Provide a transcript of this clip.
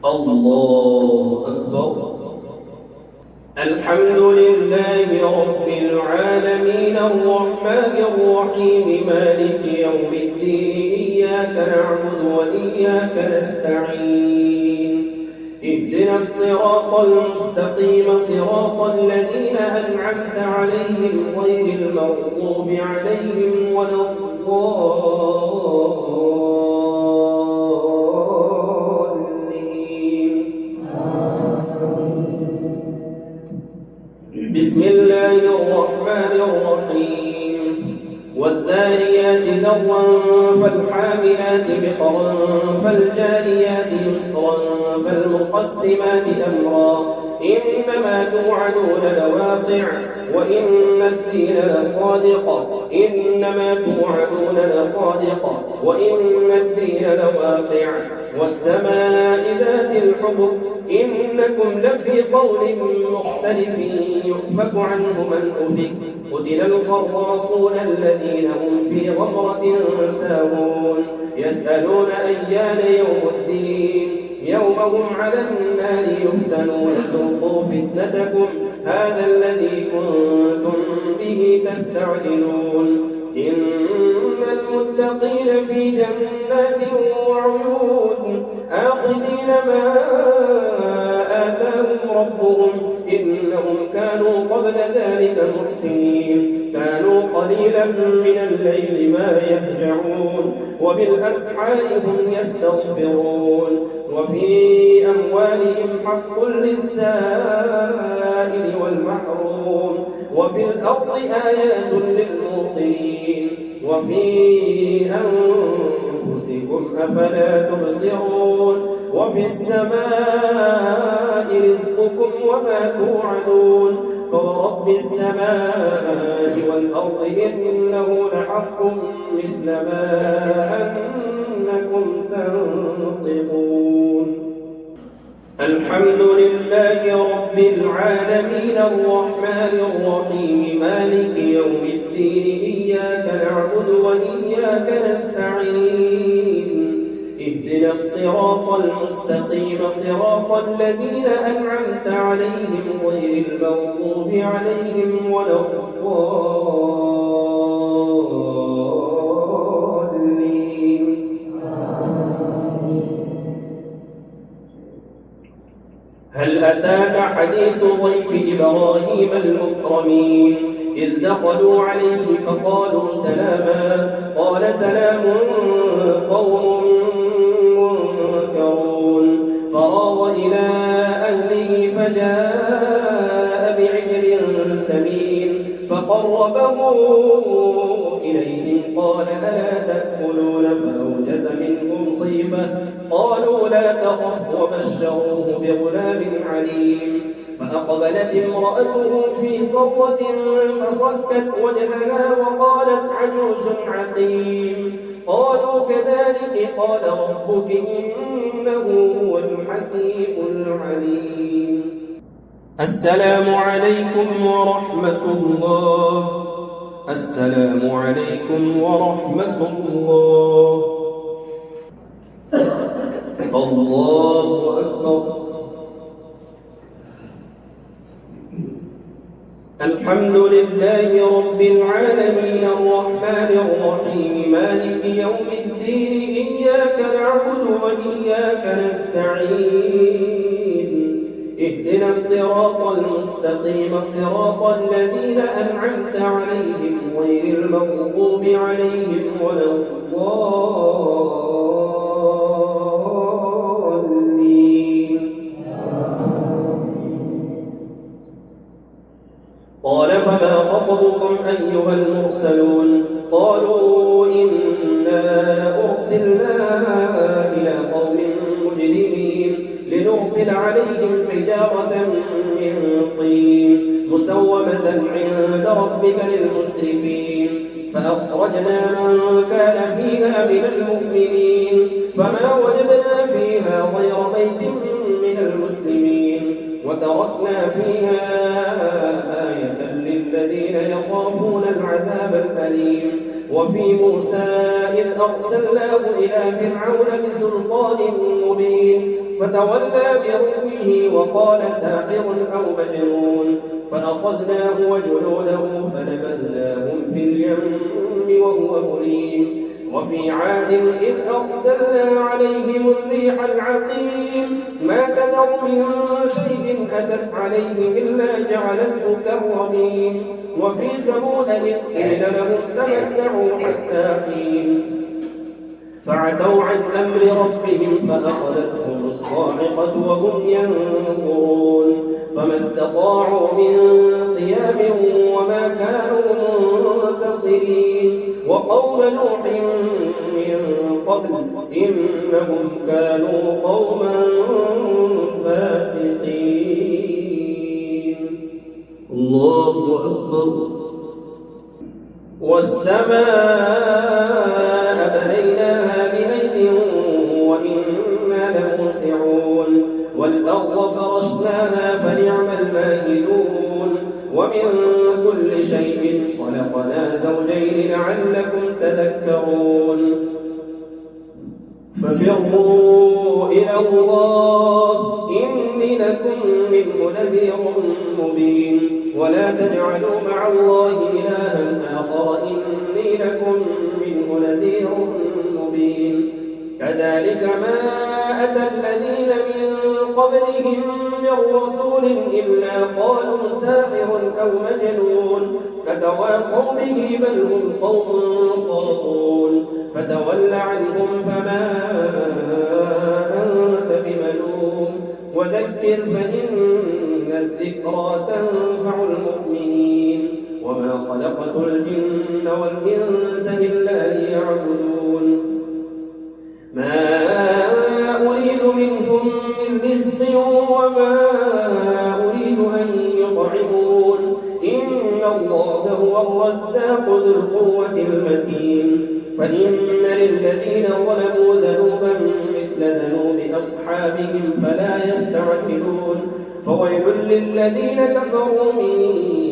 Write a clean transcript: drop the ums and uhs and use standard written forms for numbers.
الله أكبر. الحمد لله رب العالمين الرحمن الرحيم مالك يوم الدين إياك نعبد وإياك نستعين اهدنا الصراط المستقيم صراط الذين أنعمت عليهم غير المغضوب عليهم ولا الضالين. بسم الله الرحمن الرحيم والذاريات ذروا فالحاملات وقرا فالجاريات يسرا فالمقسمات أمرا إنما توعدون لواقع وإن الدين لصادق إنما توعدون لصادق وإن الدين لواقع والسماء ذات الحبك إنكم لفي قول مختلف يؤفك عنه من أفك قتل الخراصون الذين هم في غمرة ساهون يسألون أيان يوم الدين يوم هم على النار يفتنون ذوقوا فتنتكم هذا الذي كنتم به تستعجلون إن المتقين في جنات وعيون آخذين ما آتاهم ربهم إنهم كانوا قبل ذلك محسنين كانوا قليلا من الليل ما يهجعون وبالأسحار هم يستغفرون وفي أموالهم حق للسائل والمحروم وفي الأرض آيات للموقنين وفي أنفسكم أفلا تبصرون وفي السماء رزقكم وما توعدون فورب السماء والأرض إنه لحق مثل ما أنكم تنطقون. الحمد لله رب العالمين الرحمن الرحيم مالك يوم الدين إياك نعبد وإياك نستعين اهدنا الصراط المستقيم صراط الذين أنعمت عليهم غير المغضوب عليهم ولا الضالين. هل أتاك حديث ضيف إبراهيم المكرمين إذ دخلوا عليه فقالوا سلاما قال سلام قوم منكرون فراغ إلى أهله فجاء بعجل سمين فقربه إليهم قال ألا تأكلون فأوجس منهم خيفة قالوا لا تخف وبشروه بغلام عليم فأقبلت امرأته في صرة فصكت وجهها وقالت عجوز عقيم قالوا كذلك قال ربك إنه هو الحكيم العليم. السلام عليكم ورحمة الله. السلام عليكم ورحمة الله. الله أكبر. الحمد لله رب العالمين الرحمن الرحيم مالك يوم الدين إياك نعبد وإياك نستعين اهدنا الصراط المستقيم صراط الذين أنعمت عليهم غير المغضوب عليهم ولا الضالين. قال فما خطبكم أيها المرسلون قالوا إنا أرسلنا إلى قوم مجرمين لنرسل عليهم حجارة من طين مسومة عند ربك للمسرفين فأخرجنا من كان فيها من المؤمنين فما وجدنا فيها غير بيت من من المسلمين وتركنا فيها آية للذين يخافون العذاب الأليم وفي موسى إذ أرسلناه إلى فرعون بسلطان مبين فتولى بركنه وقال ساحر أو مجنون فأخذناه وجنوده فنبذناهم في اليم وهو مليم وفي عاد إذ أرسلنا عليهم الريح العقيم ما تذر من شيء أتت عليه إلا جعلته كالرميم وفي ثمود إذ قيل لهم تمتعوا حتى حين فعتوا عن أمر ربهم فأخذتهم الصاعقة وهم ينظرون فما استطاعوا من قيام وما كانوا منتصرين وقوم نوح من قبل إنهم كانوا قوما فاسقين. الله أكبر. والسماء بنيناها بأيد وإنا لموسعون والأرض فرشناها فنعم الماهدون ومن كل شيء خلقنا زوجين لعلكم تذكرون ففروا إلى الله إني لكم منه نذير مبين ولا تجعلوا مع الله إلها آخر إني لكم منه نذير مبين كذلك ما أتى الذين من قبلهم من رسول إلا قالوا ساحر أو مجنون فتواصوا به بل هم قوم طاغون فتول عنهم فما أنت بملوم وذكر فإن الذكرى تنفع المؤمنين وما خلقت الجن والإنس إلا ليعبدون ما أريد منهم من رزق وما أريد أن يطعمون إن الله هو الرزاق ذو القوة المتين فإن للذين ظلموا ذنوبا مثل ذنوب أصحابهم فلا يستعجلون فويل للذين كفروا من